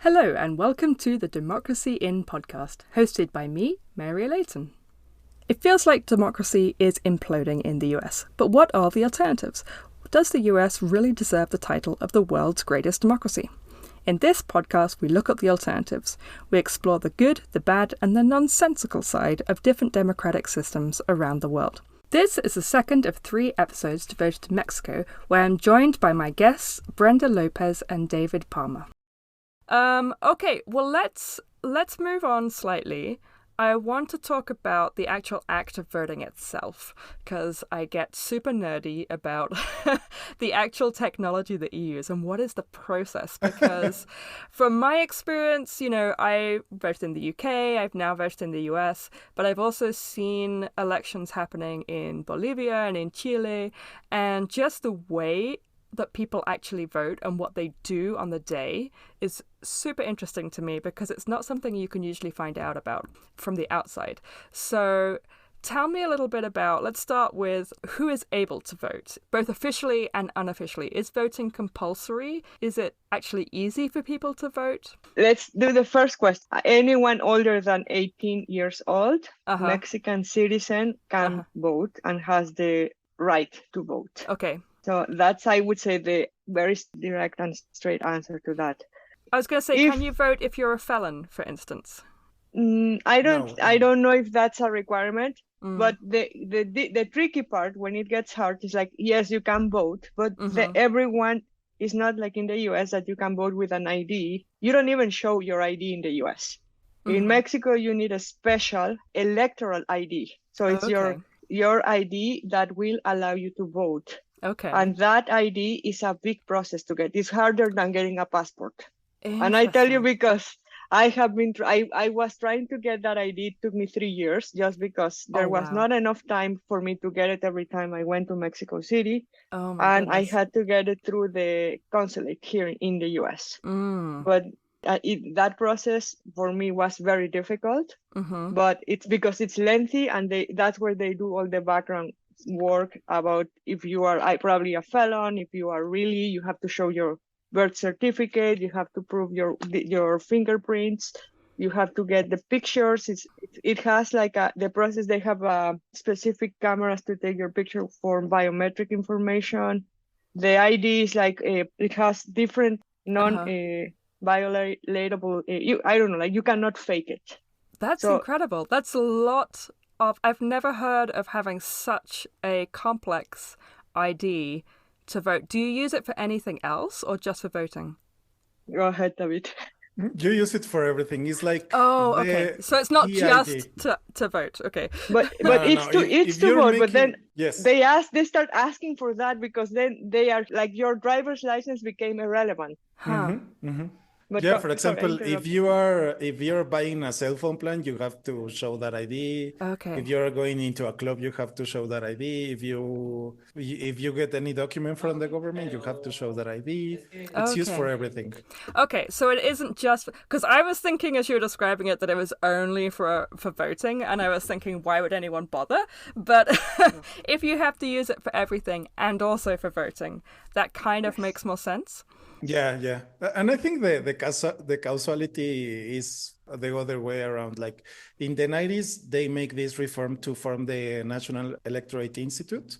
Hello and welcome to the Democracy In podcast, hosted by me, Mary Layton. It feels like democracy is imploding in the US, but what are the alternatives? Does the US really deserve the title of the world's greatest democracy? In this podcast, we look at the alternatives. We explore the good, the bad, and the nonsensical side of different democratic systems around the world. This is the second of 3 episodes devoted to Mexico, where I'm joined by my guests, Brenda Lopez and David Palmer. Okay, well, let's move on slightly. I want to talk about the actual act of voting itself, because I get super nerdy about the actual technology that you use and what is the process. Because from my experience, I voted in the UK, I've now voted in the US, but I've also seen elections happening in Bolivia and in Chile, and just the way that people actually vote and what they do on the day is super interesting to me because it's not something you can usually find out about from the outside. So tell me a little bit about, let's start with who is able to vote, both officially and unofficially. Is voting compulsory? Is it actually easy for people to vote? Let's do the first question. Anyone older than 18 years old, Mexican citizen, can vote and has the right to vote. Okay. So that's, I would say, the very direct and straight answer to that. I was going to say, can you vote if you're a felon, for instance? I don't know if that's a requirement, but the tricky part when it gets hard is like, yes, you can vote, but everyone is not like in the US that you can vote with an ID. You don't even show your ID in the US. In Mexico, you need a special electoral ID. So it's your ID that will allow you to vote. Okay. And that ID is a big process to get. It's harder than getting a passport. And I tell you because I was trying to get that ID. It took me 3 years just because there was not enough time for me to get it every time I went to Mexico City. And I had to get it through the consulate here in the US. But that process for me was very difficult. But it's because it's lengthy and that's where they do all the background work about if you are probably a felon, if you are really, you have to show your birth certificate, you have to prove your fingerprints, you have to get the pictures. It has like the process. They have specific cameras to take your picture for biometric information. The ID is like it has different violatable. I don't know, like you cannot fake it. That's incredible. That's a lot. I've never heard of having such a complex ID to vote. Do you use it for anything else or just for voting? Go ahead, David. You use it for everything. It's like okay. So it's not just to vote. Okay. But it's to vote. But then they start asking for that because then they are like your driver's license became irrelevant. But for example, if you're buying a cell phone plan, you have to show that ID. Okay. If you're going into a club, you have to show that ID. If you get any document from the government, you have to show that ID. It's used for everything. Okay, so it isn't just because I was thinking as you were describing it that it was only for voting, and I was thinking why would anyone bother? But if you have to use it for everything and also for voting, that kind of makes more sense. Yeah. And I think the causality is the other way around. Like in the 90s, they make this reform to form the National Electorate Institute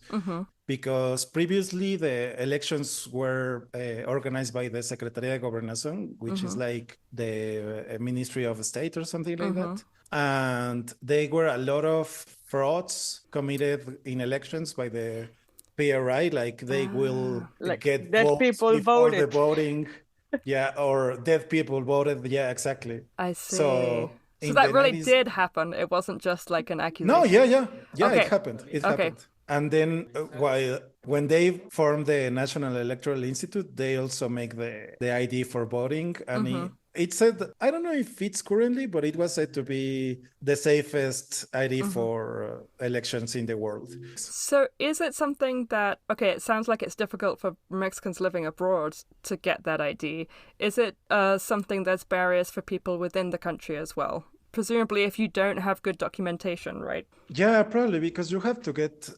because previously the elections were organized by the Secretaría de Gobernación, which is like the Ministry of State or something like that. And there were a lot of frauds committed in elections by the PRI, like they will get dead votes people before voted. the voting. Or dead people voted. Yeah, exactly. I see. So that really did happen. It wasn't just like an accusation. No, yeah. Okay. It happened. Happened. And then when they formed the National Electoral Institute, they also make the ID for voting. And it said, I don't know if it's currently, but it was said to be the safest ID for elections in the world. So is it something that, it sounds like it's difficult for Mexicans living abroad to get that ID. Is it something that's barriers for people within the country as well? Presumably if you don't have good documentation, right? Yeah, probably because you have to get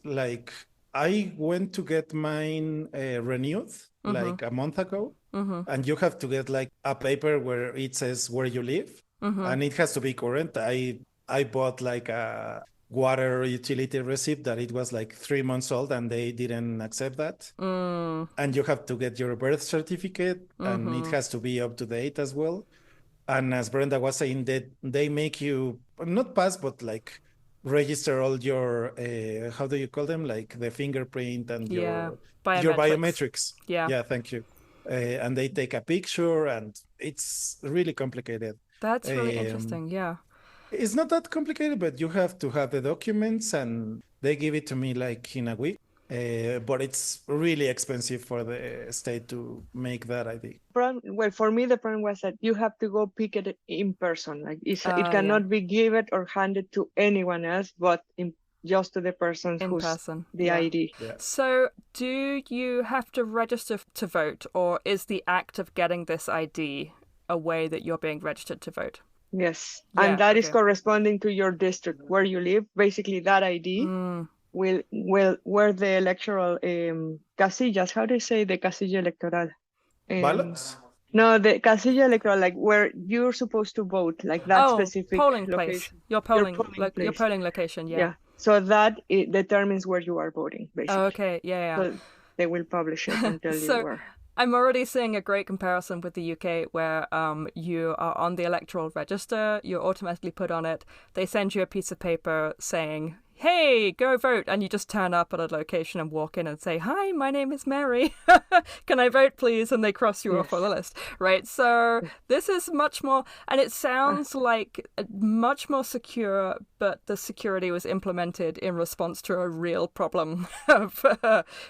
I went to get mine renewed like a month ago. and you have to get like a paper where it says where you live, and it has to be current. I bought like a water utility receipt that it was like 3 months old, and they didn't accept that. And you have to get your birth certificate, and it has to be up to date as well. And as Brenda was saying, they make you not pass, but like register all your how do you call them, like the fingerprint and your biometrics. Yeah, thank you. And they take a picture, and it's really complicated. That's really interesting. Yeah, it's not that complicated, but you have to have the documents, and they give it to me like in a week. But it's really expensive for the state to make that ID. Well, for me, the problem was that you have to go pick it in person. Like it cannot be given or handed to anyone else, but just to the person in who's person. The ID. Yeah. So do you have to register to vote, or is the act of getting this ID a way that you're being registered to vote? Yes. And that is corresponding to your district where you live. Basically, that ID will where the electoral casillas, how do you say the casilla electoral? Ballots? No, the casilla electoral, like where you're supposed to vote, like that specific polling location. Place. Your polling location, yeah. So that it determines where you are voting, basically. Oh, okay, yeah. So they will publish it and tell you where. I'm already seeing a great comparison with the UK where you are on the electoral register, you're automatically put on it, they send you a piece of paper saying, hey, go vote, and you just turn up at a location and walk in and say, hi, my name is Mary, can I vote please? And they cross you off on the list, right? So this is much more, and it sounds like much more secure, but the security was implemented in response to a real problem of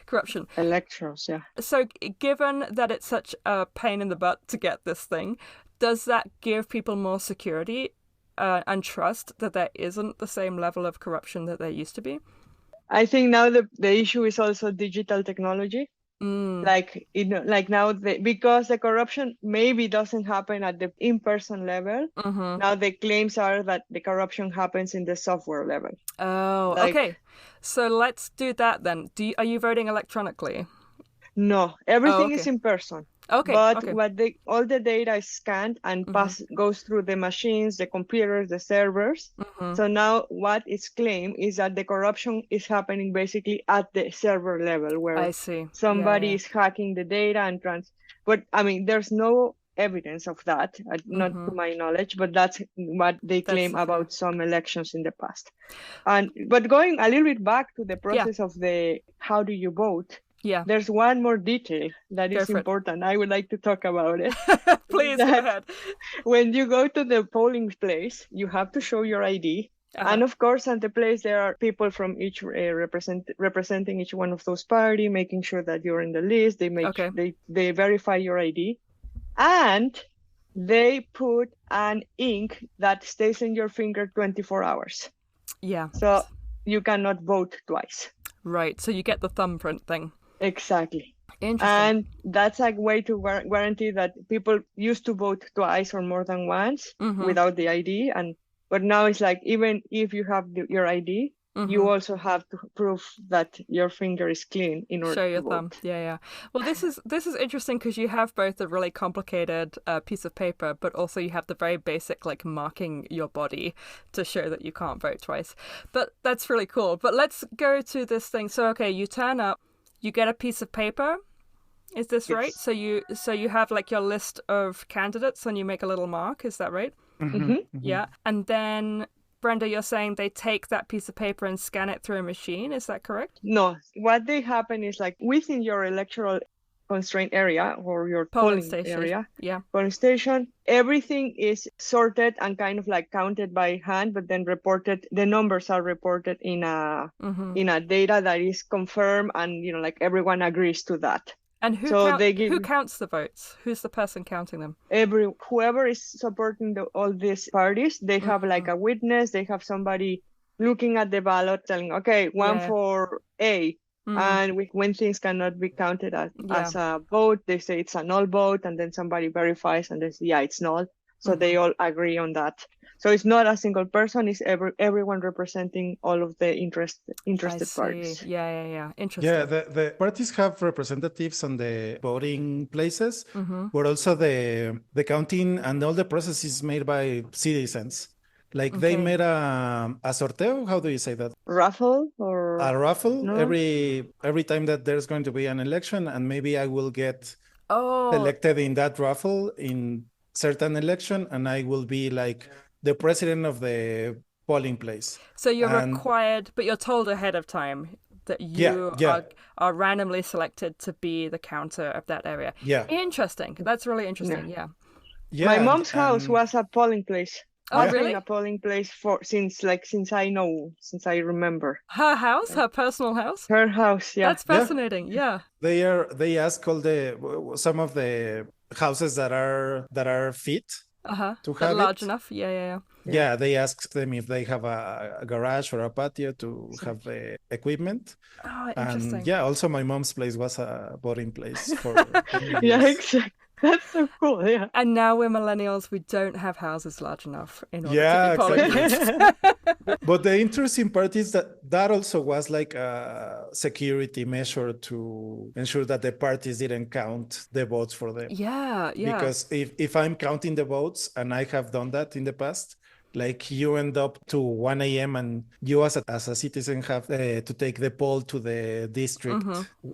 corruption. Electors, yeah. So given that it's such a pain in the butt to get this thing, does that give people more security and trust that there isn't the same level of corruption that there used to be? I think now the issue is also digital technology. Like now because the corruption maybe doesn't happen at the in-person level. Now the claims are that the corruption happens in the software level. Oh, okay. So let's do that then. Are you voting electronically? No, everything is in person. Okay. But all the data is scanned and goes through the machines, the computers, the servers. So now what is claimed is that the corruption is happening basically at the server level, where somebody is hacking the data and But I mean, there's no evidence of that, not to my knowledge, but that's what they claim about some elections in the past. But going a little bit back to the process of the how do you vote. Yeah. There's one more detail that is important. I would like to talk about it. Please go ahead. When you go to the polling place, you have to show your ID. And of course, at the place, there are people from each representing each one of those parties, making sure that you're in the list. They verify your ID. And they put an ink that stays in your finger 24 hours. Yeah. So you cannot vote twice. Right. So you get the thumbprint thing. Exactly. Interesting. And that's a way to guarantee that people used to vote twice or more than once without the ID. But now it's like, even if you have your ID, you also have to prove that your finger is clean in order show your to thumb. vote. Yeah. Well, this is interesting because you have both a really complicated piece of paper, but also you have the very basic like marking your body to show that you can't vote twice. But that's really cool. But let's go to this thing. So okay, you turn up, you get a piece of paper. Is this right? So you have like your list of candidates and you make a little mark. Is that right? Yeah. And then Brenda, you're saying they take that piece of paper and scan it through a machine. Is that correct? No. What they happen is like within your electoral constraint area or your polling area, polling station, everything is sorted and kind of like counted by hand, but then reported. The numbers are reported in a data that is confirmed, and like everyone agrees to that. And who counts the votes? Who's the person counting them? Whoever is supporting all these parties, they have like a witness. They have somebody looking at the ballot, telling, okay, one for A. And when things cannot be counted as a vote, they say it's a null vote, and then somebody verifies and they say, it's null. So they all agree on that. So it's not a single person, it's everyone representing all of the interested parties. Yeah. Interesting. Yeah, the parties have representatives on the voting places, but also the counting and all the process is made by citizens. Like they made a sorteo, how do you say that? Raffle or A raffle no? every time that there's going to be an election, and maybe I will get selected in that raffle in certain election, and I will be like the president of the polling place. So you're required, but you're told ahead of time that you are randomly selected to be the counter of that area. Yeah. Interesting. That's really interesting. Yeah. My mom's house was a polling place. Oh, really? A polling place since I remember. Her house, her personal house? Her house, yeah. That's fascinating. Yeah. They ask some of the houses that are fit to have large enough. Yeah. Yeah, they ask them if they have a garage or a patio to have the equipment. Oh, interesting. And also my mom's place was a voting place for yeah, exactly. That's so cool, yeah. And now we're millennials, we don't have houses large enough in order to be polling exactly. But the interesting part is that also was like a security measure to ensure that the parties didn't count the votes for them. Yeah. Because if I'm counting the votes, and I have done that in the past, like you end up to 1 a.m. and you as a citizen have to take the poll to the district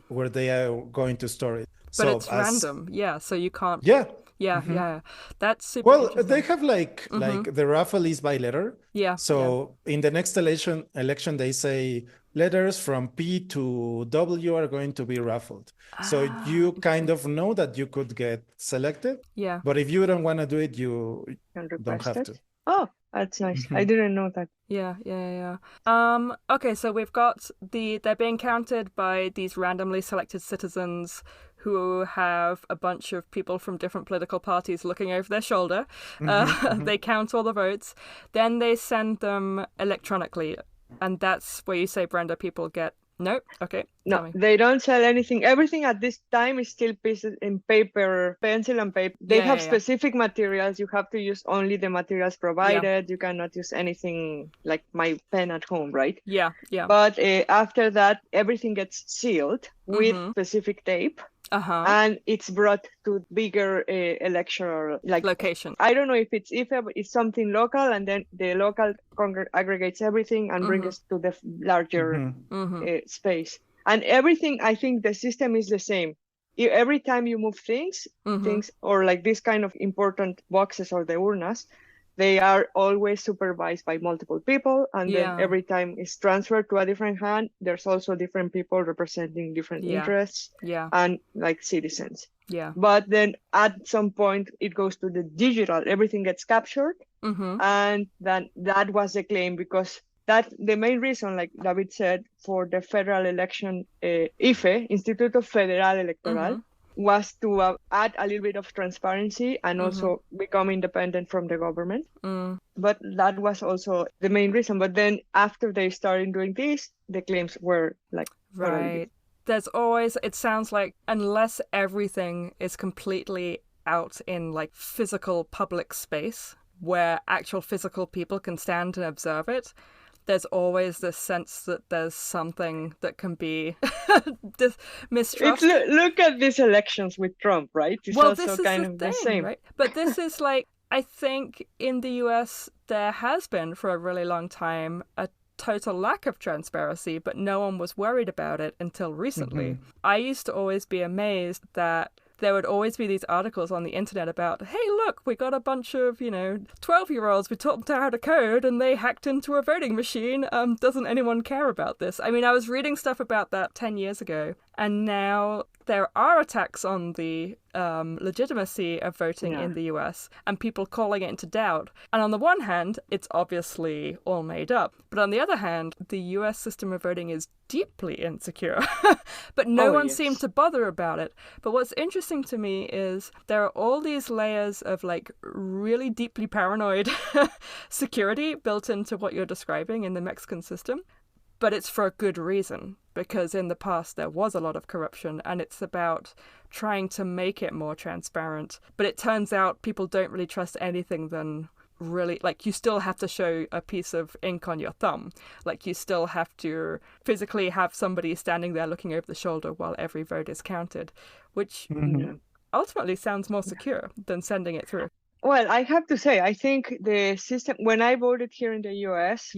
where they are going to store it. But it's random, so you can't. Yeah. That's super. Well, they have like the raffle is by letter. Yeah. So in the next election, they say letters from P to W are going to be raffled. So you kind of know that you could get selected. Yeah. But if you don't want to do it, you don't have to. Oh, that's nice. I didn't know that. Yeah. Okay, so we've got they're being counted by these randomly selected citizens who have a bunch of people from different political parties looking over their shoulder. They count all the votes. Then they send them electronically. And that's where you say, Brenda, people get... Nope. Okay. No, they don't sell anything. Everything at this time is still pieces in paper, pencil and paper. They have specific materials. You have to use only the materials provided. You cannot use anything like my pen at home, right? Yeah. But after that, everything gets sealed with specific tape. And it's brought to bigger electoral location. I don't know if it's something local, and then the local aggregates everything and brings it to the larger space. And everything, I think the system is the same. Every time you move things or like this kind of important boxes or the urnas, they are always supervised by multiple people, and then every time it's transferred to a different hand, there's also different people representing different interests and like citizens. But then at some point it goes to the digital, everything gets captured, and then that was the claim, because that the main reason, like David said, for the federal election, IFE, Instituto Federal Electoral, was to add a little bit of transparency and also become independent from the government. But that was also the main reason. But then after they started doing this, the claims were like... Right. There's always, it sounds like, unless everything is completely out in like physical public space where actual physical people can stand and observe it, there's always this sense that there's something that can be mistrusted. Look at these elections with Trump, right? It's also this is kind of the same. Right? But this is like, I think in the US, there has been for a really long time a total lack of transparency, but no one was worried about it until recently. I used to always be amazed that there would always be these articles on the internet about, hey, look, we got a bunch of, 12-year-olds. We taught them how to code and they hacked into a voting machine. Doesn't anyone care about this? I mean, I was reading stuff about that 10 years ago, and now there are attacks on the legitimacy of voting in the US and people calling it into doubt. And on the one hand, it's obviously all made up. But on the other hand, the US system of voting is deeply insecure. But no one seemed to bother about it. But what's interesting to me is there are all these layers of like really deeply paranoid security built into what you're describing in the Mexican system. but it's for a good reason, because in the past there was a lot of corruption, and it's about trying to make it more transparent. But it turns out people don't really trust anything than really, like, you still have to show a piece of ink on your thumb. Like, you still have to physically have somebody standing there looking over the shoulder while every vote is counted, which ultimately sounds more secure than sending it through. Well, I have to say, I think the system, when I voted here in the US,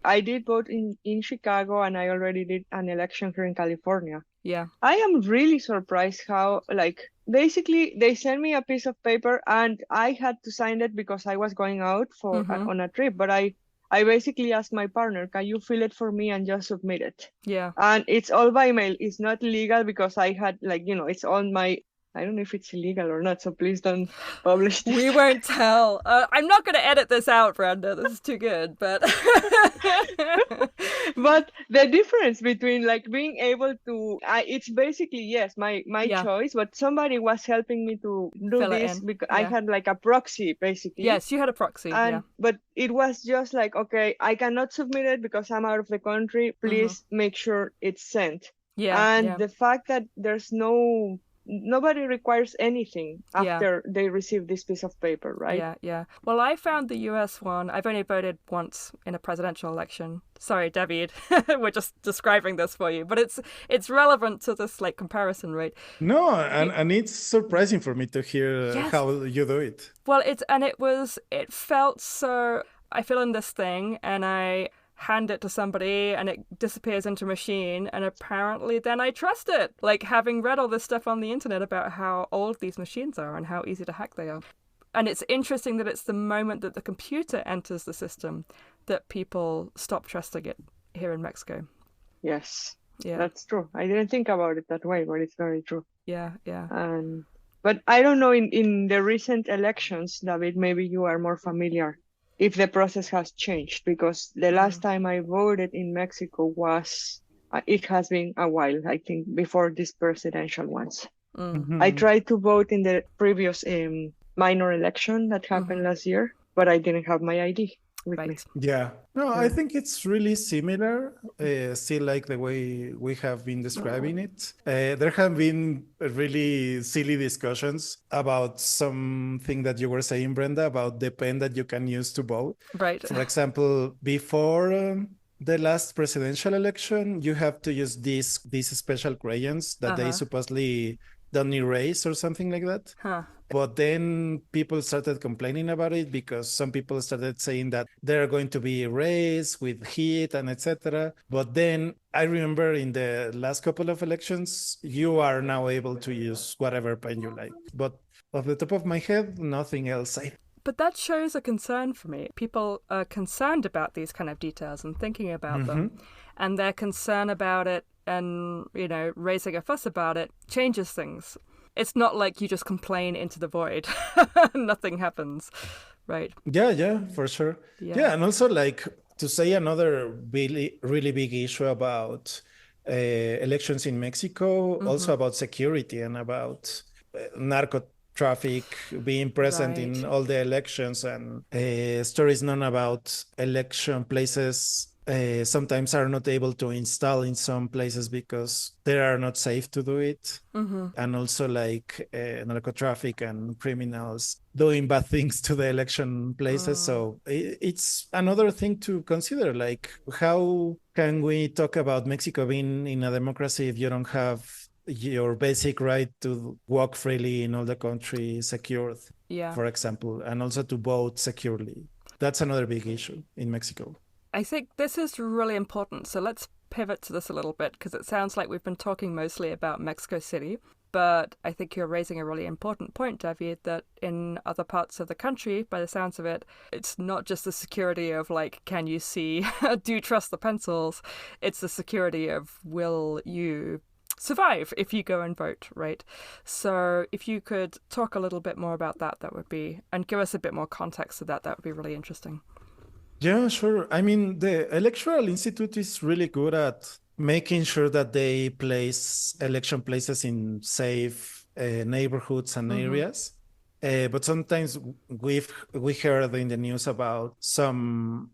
I did vote in Chicago, and I already did an election here in California. Yeah. I am really surprised how, like, basically they sent me a piece of paper and I had to sign it because I was going out for on a trip. But I basically asked my partner, can you fill it for me and just submit it? Yeah. And it's all by mail. It's not legal because I had, like, it's on my, I don't know if it's illegal or not, so please don't publish this. We won't tell. I'm not going to edit this out, Brenda. This is too good, but... But the difference between, like, being able to... it's basically, yes, my choice, but somebody was helping me to do Fill this because I had, like, a proxy, basically. Yes, you had a proxy, But it was just like, okay, I cannot submit it because I'm out of the country. Please make sure it's sent. And the fact that there's nobody requires anything after they receive this piece of paper, right? Yeah. Well, I found the US one. I've only voted once in a presidential election. Sorry, David. We're just describing this for you, but it's relevant to this, like, comparison, right? No, and it's surprising for me to hear how you do it. Well, it felt so. I fill in this thing and I hand it to somebody and it disappears into a machine, and apparently then I trust it. Like, having read all this stuff on the internet about how old these machines are and how easy to hack they are. And it's interesting that it's the moment that the computer enters the system that people stop trusting it here in Mexico. Yes, that's true. I didn't think about it that way, but it's very true. Yeah. But I don't know, in the recent elections, David, maybe you are more familiar if the process has changed, because the last time I voted in Mexico it has been a while, I think, before these presidential ones. I tried to vote in the previous minor election that happened last year, but I didn't have my ID with me. Yeah. No, I think it's really similar, still like the way we have been describing it. There have been really silly discussions about something that you were saying, Brenda, about the pen that you can use to vote. Right. For example, before the last presidential election, you have to use these special crayons that they supposedly don't erase or something like that. But then people started complaining about it because some people started saying that they're going to be erased with heat and etc. But then I remember in the last couple of elections, you are now able to use whatever pen you like. But off the top of my head, nothing else. But that shows a concern for me. People are concerned about these kind of details and thinking about them. And their concern about it and, raising a fuss about it changes things. It's not like you just complain into the void. Nothing happens, right? Yeah, for sure. Yeah, and also, like, to say another really, really big issue about elections in Mexico, also about security and about narco-traffic being present in all the elections, and stories known about election places sometimes are not able to install in some places because they are not safe to do it. And also, like, narco-traffic and criminals doing bad things to the election places. So it's another thing to consider, like, how can we talk about Mexico being in a democracy if you don't have your basic right to walk freely in all the country secured, for example, and also to vote securely? That's another big issue in Mexico. I think this is really important. So let's pivot to this a little bit, because it sounds like we've been talking mostly about Mexico City. But I think you're raising a really important point, David, that in other parts of the country, by the sounds of it, it's not just the security of, like, can you see, do you trust the pencils? It's the security of, will you survive if you go and vote, right? So if you could talk a little bit more about that, and give us a bit more context to that would be really interesting. Yeah, sure. I mean, the Electoral Institute is really good at making sure that they place election places in safe neighborhoods and areas. But sometimes we heard in the news about some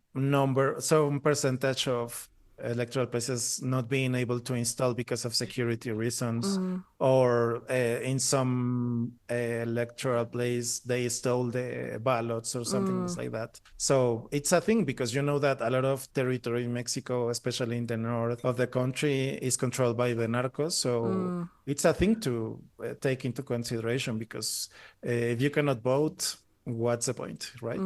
percentage of electoral places not being able to install because of security reasons, or in some electoral place they stole the ballots or something like that. So it's a thing because you know that a lot of territory in Mexico, especially in the north of the country, is controlled by the narcos. So it's a thing to take into consideration because if you cannot vote, what's the point, right?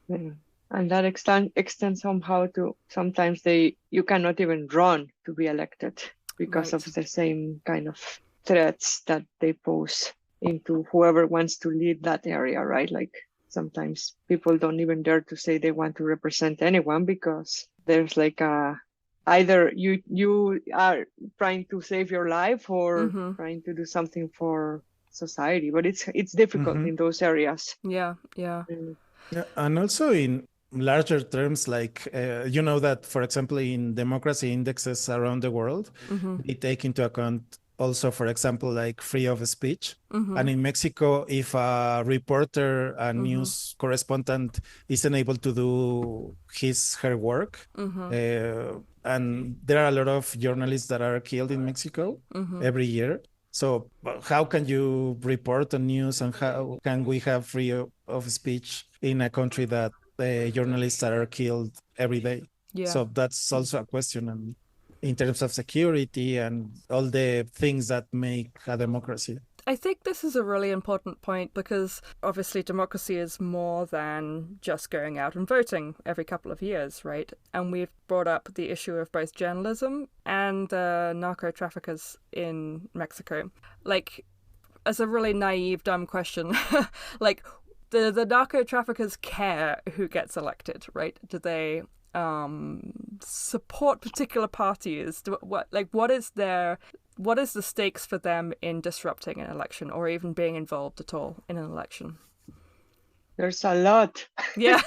Yeah. And that extends somehow to sometimes you cannot even run to be elected because of the same kind of threats that they pose into whoever wants to lead that area, right? Like sometimes people don't even dare to say they want to represent anyone because there's like either you are trying to save your life or trying to do something for society, but it's difficult in those areas. Yeah. Yeah, and also in larger terms, like you know that, for example, in democracy indexes around the world, they take into account also, for example, like freedom of speech. And in Mexico, if a reporter, a news correspondent isn't able to do her work, and there are a lot of journalists that are killed in Mexico every year. So how can you report on news, and how can we have freedom of speech in a country that journalists are killed every day? Yeah. So that's also a question, and in terms of security and all the things that make a democracy. I think this is a really important point because obviously democracy is more than just going out and voting every couple of years, right? And we've brought up the issue of both journalism and narco-traffickers in Mexico. Like, as a really naive, dumb question, like, the narco-traffickers care who gets elected, right? Do they support particular parties? What is the stakes for them in disrupting an election or even being involved at all in an election? There's a lot. Yeah.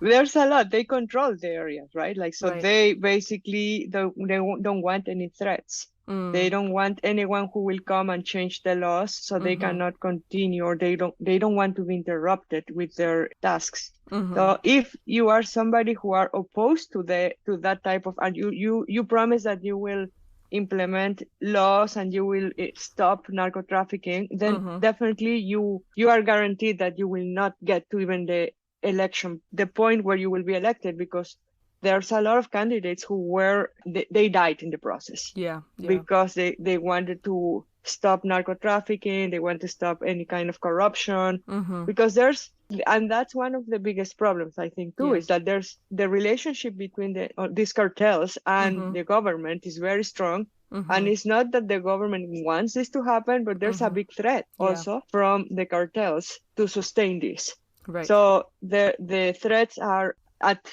There's a lot. They control the areas, right? Like, so they basically don't want any threats. They don't want anyone who will come and change the laws, so they cannot continue, or they don't want to be interrupted with their tasks. So if you are somebody who are opposed to that type of, and you promise that you will implement laws and you will stop narco trafficking, then definitely you are guaranteed that you will not get to even the election, the point where you will be elected, because there's a lot of candidates who they died in the process. Yeah. Because they wanted to stop narco trafficking, they want to stop any kind of corruption, because and that's one of the biggest problems, I think, too, is that there's the relationship between these cartels and the government is very strong. And it's not that the government wants this to happen, but there's a big threat also from the cartels to sustain this. Right. So the threats are at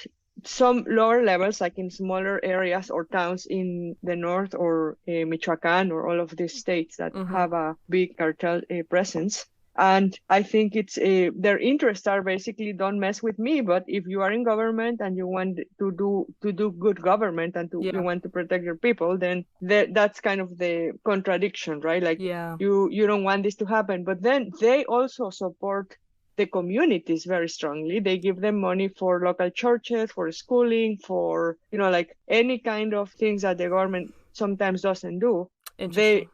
some lower levels, like in smaller areas or towns in the north, or Michoacan, or all of these states that have a big cartel presence. And I think it's their interests are basically, don't mess with me. But if you are in government and you want to do good government and you want to protect your people, then that's kind of the contradiction, right? Like you don't want this to happen, but then they also support the communities very strongly. They give them money for local churches, for schooling, for like any kind of things that the government sometimes doesn't do. The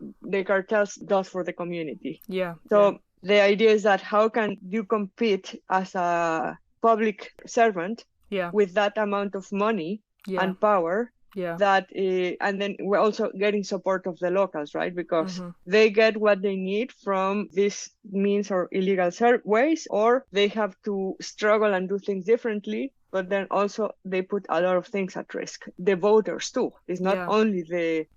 cartels does for the community. So the idea is that how can you compete as a public servant with that amount of money and power? That and then we're also getting support of the locals, right? Because they get what they need from these means or illegal ways, or they have to struggle and do things differently. But then also they put a lot of things at risk. The voters too. It's not only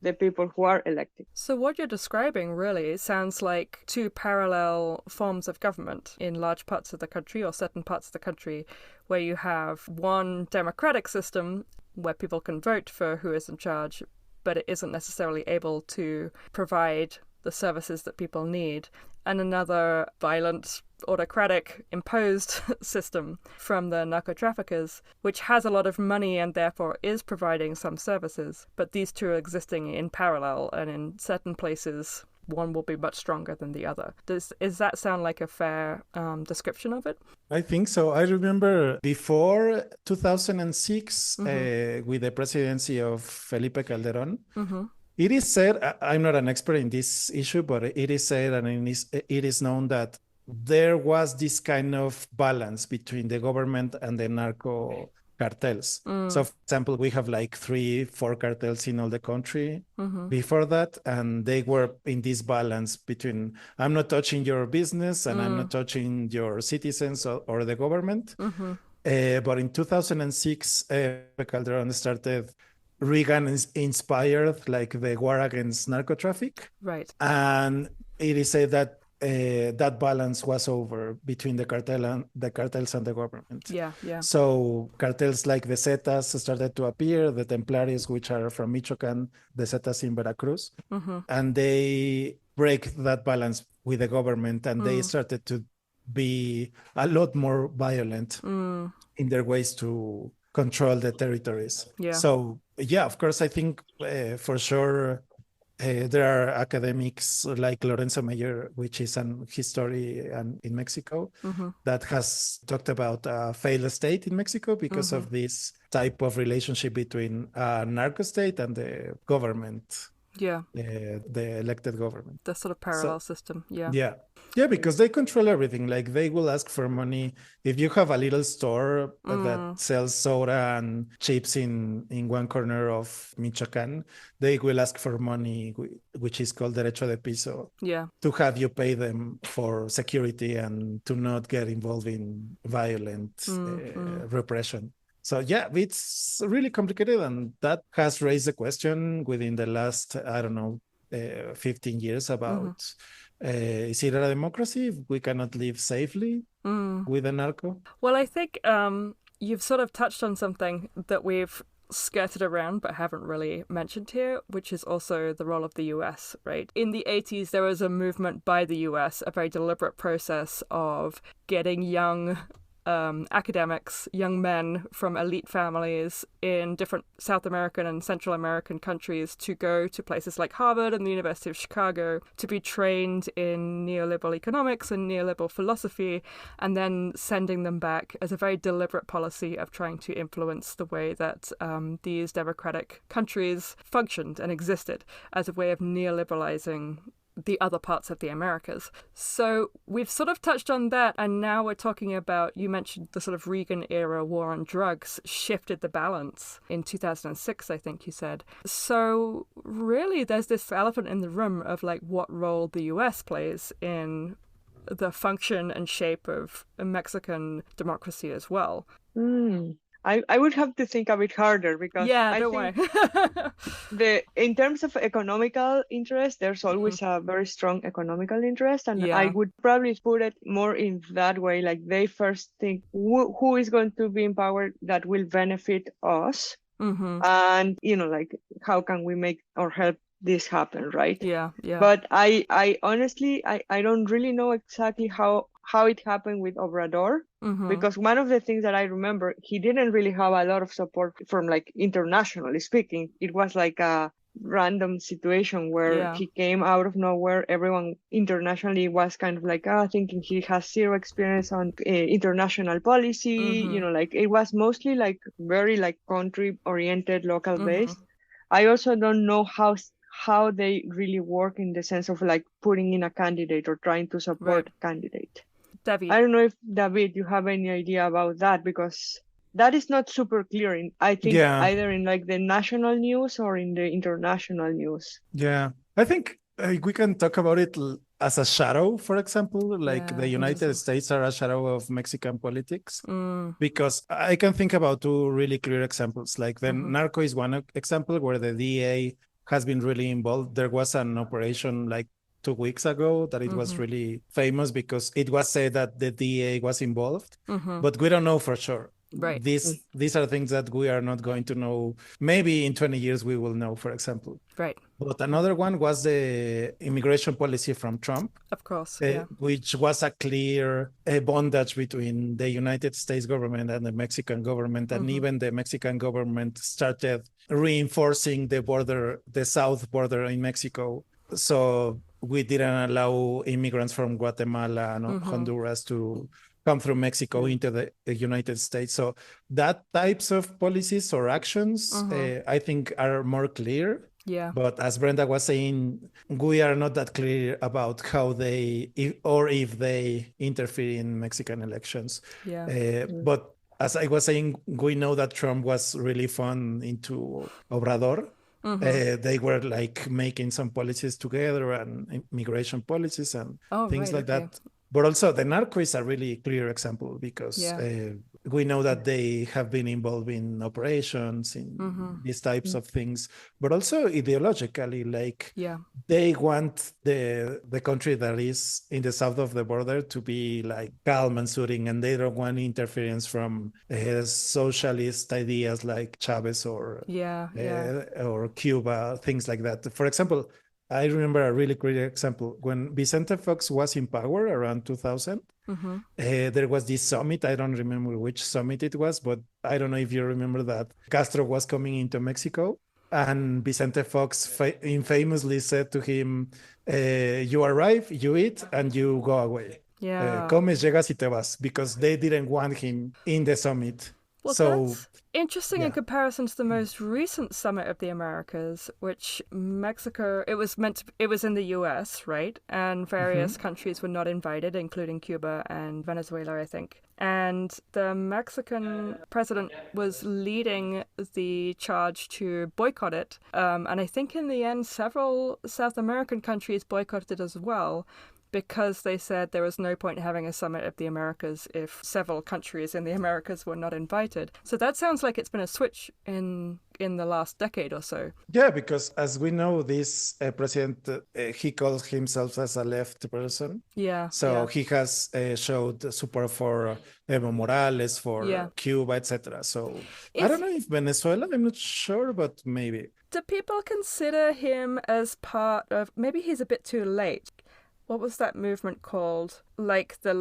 the people who are elected. So what you're describing really sounds like two parallel forms of government in large parts of the country, or certain parts of the country, where you have one democratic system where people can vote for who is in charge, but it isn't necessarily able to provide the services that people need, and another violent, autocratic, imposed system from the narco-traffickers, which has a lot of money and therefore is providing some services. But these two are existing in parallel, and in certain places one will be much stronger than the other. Does that sound like a fair description of it? I think so. I remember before 2006, with the presidency of Felipe Calderón, it is said, I'm not an expert in this issue, but it is said and it is known that there was this kind of balance between the government and the narco cartels. So, for example, we have like 3-4 cartels in all the country before that, and they were in this balance between I'm not touching your business and I'm not touching your citizens or the government. But in 2006, Calderon started Reagan inspired like the war against narco-traffic. Right. And it is said that that balance was over between the cartels and the government. Yeah. So cartels like the Zetas started to appear, the Templaris, which are from Michoacan, the Zetas in Veracruz, and they break that balance with the government, and they started to be a lot more violent in their ways to control the territories. Yeah. So yeah, of course, I think for sure. There are academics like Lorenzo Meyer, which is an historian in Mexico, that has talked about a failed state in Mexico because of this type of relationship between a narco state and the government. Yeah. The elected government. The sort of parallel system. Yeah. Yeah, because they control everything. Like they will ask for money. If you have a little store that sells soda and chips in one corner of Michoacan, they will ask for money, which is called derecho de piso. Yeah. To have you pay them for security and to not get involved in violent repression. So yeah, it's really complicated, and that has raised the question within the last, 15 years about is it a democracy if we cannot live safely with a narco? Well, I think you've sort of touched on something that we've skirted around but haven't really mentioned here, which is also the role of the US, right? In the 80s, there was a movement by the US, a very deliberate process of getting young academics, young men from elite families in different South American and Central American countries to go to places like Harvard and the University of Chicago to be trained in neoliberal economics and neoliberal philosophy, and then sending them back as a very deliberate policy of trying to influence the way that these democratic countries functioned and existed as a way of neoliberalizing the other parts of the Americas. So we've sort of touched on that, and now we're talking about, you mentioned the sort of Reagan era war on drugs shifted the balance in 2006, I think you said. So really there's this elephant in the room of like what role the US plays in the function and shape of Mexican democracy as well. I would have to think a bit harder because in terms of economical interest, there's always a very strong economical interest. And I would probably put it more in that way. Like they first think who is going to be empowered that will benefit us. And, like how can we make or help this happen, right? Yeah. But I honestly, I don't really know exactly how it happened with Obrador, because one of the things that I remember, he didn't really have a lot of support from like internationally speaking. It was like a random situation where he came out of nowhere. Everyone internationally was kind of like thinking he has zero experience on international policy. Like it was mostly like very like country oriented, local based. I also don't know how they really work in the sense of like putting in a candidate or trying to support a candidate. David. I don't know if, David, you have any idea about that, because that is not super clear either in like the national news or in the international news. Yeah, I think we can talk about it as a shadow, for example, like the United States are a shadow of Mexican politics, because I can think about two really clear examples. Like the narco is one example where the DA has been really involved. There was an operation like 2 weeks ago that it was really famous because it was said that the DA was involved, but we don't know for sure. Right. These are things that we are not going to know. Maybe in 20 years we will know, for example. Right. But another one was the immigration policy from Trump. Of course, which was a clear bondage between the United States government and the Mexican government. And even the Mexican government started reinforcing the south border in Mexico. So we didn't allow immigrants from Guatemala and Honduras to come through Mexico into the United States. So that types of policies or actions, I think, are more clear. Yeah. But as Brenda was saying, we are not that clear about how if they interfere in Mexican elections. Yeah. But as I was saying, we know that Trump was really fun into Obrador. They were like making some policies together and immigration policies and things like that. But also the narco is a really clear example because we know that they have been involved in operations, in these types of things, but also ideologically, like they want the country that is in the south of the border to be like calm and soothing, and they don't want interference from socialist ideas like Chavez or Cuba, things like that. For example, I remember a really great example. When Vicente Fox was in power around 2000, there was this summit. I don't remember which summit it was, but I don't know if you remember that Castro was coming into Mexico. And Vicente Fox infamously said to him, you arrive, you eat, and you go away. Comes, llegas y te vas, because they didn't want him in the summit. Well, that's interesting in comparison to the most recent summit of the Americas, which Mexico, it was in the US, right? And various countries were not invited, including Cuba and Venezuela, I think. And the Mexican president was leading the charge to boycott it. And I think in the end, several South American countries boycotted it as well, because they said there was no point having a summit of the Americas if several countries in the Americas were not invited. So that sounds like it's been a switch in the last decade or so. Yeah, because as we know, this president, he calls himself as a left person. So he has showed support for Evo Morales, for Cuba, etc. So I don't know if Venezuela, I'm not sure, but maybe. Do people consider him as part of, maybe he's a bit too late. What was that movement called? Like the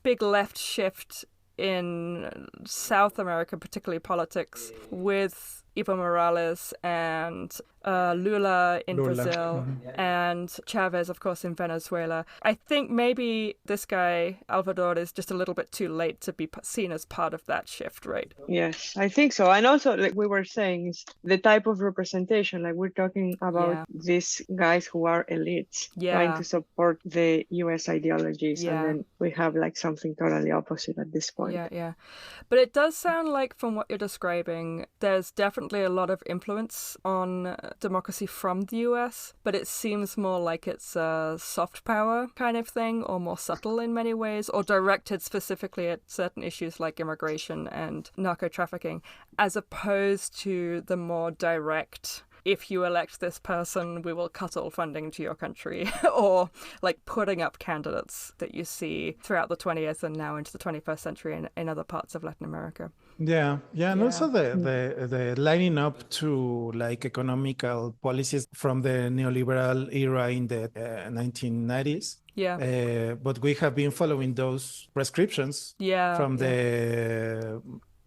big left shift in South America, particularly politics, with Evo Morales and Lula in Brazil and Chavez, of course, in Venezuela. I think maybe this guy, Salvador, is just a little bit too late to be seen as part of that shift, right? Yes, I think so. And also, like we were saying, is the type of representation, like we're talking about these guys who are elites trying to support the US ideologies. And then we have like something totally opposite at this point. But it does sound like, from what you're describing, there's definitely a lot of influence on democracy from the US, but it seems more like it's a soft power kind of thing, or more subtle in many ways, or directed specifically at certain issues like immigration and narco-trafficking, as opposed to the more direct, if you elect this person, we will cut all funding to your country, or like putting up candidates that you see throughout the 20th and now into the 21st century in other parts of Latin America. And also the lining up to like economical policies from the neoliberal era in the 1990s. But we have been following those prescriptions from the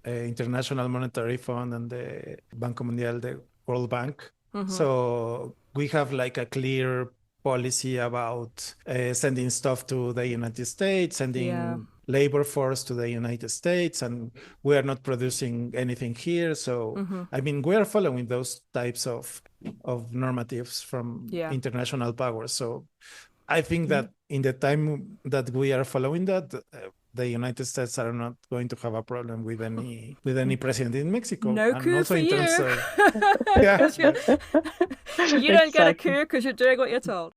International Monetary Fund and the Banco Mundial, the World Bank. So we have like a clear policy about sending stuff to the United States, sending labor force to the United States, and we are not producing anything here. So, I mean, we are following those types of normatives from international powers. So I think that in the time that we are following that, the United States are not going to have a problem with any president in Mexico. No and coup also for in you. terms of, you don't get a coup because you're doing what you're told.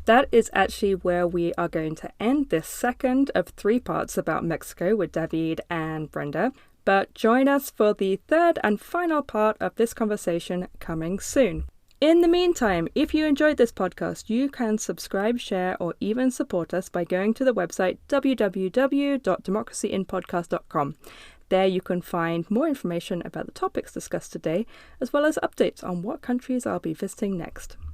That is actually where we are going to end this second of 3 parts about Mexico with David and Brenda. But join us for the third and final part of this conversation coming soon. In the meantime, if you enjoyed this podcast, you can subscribe, share, or even support us by going to the website www.democracyinpodcast.com. There you can find more information about the topics discussed today, as well as updates on what countries I'll be visiting next.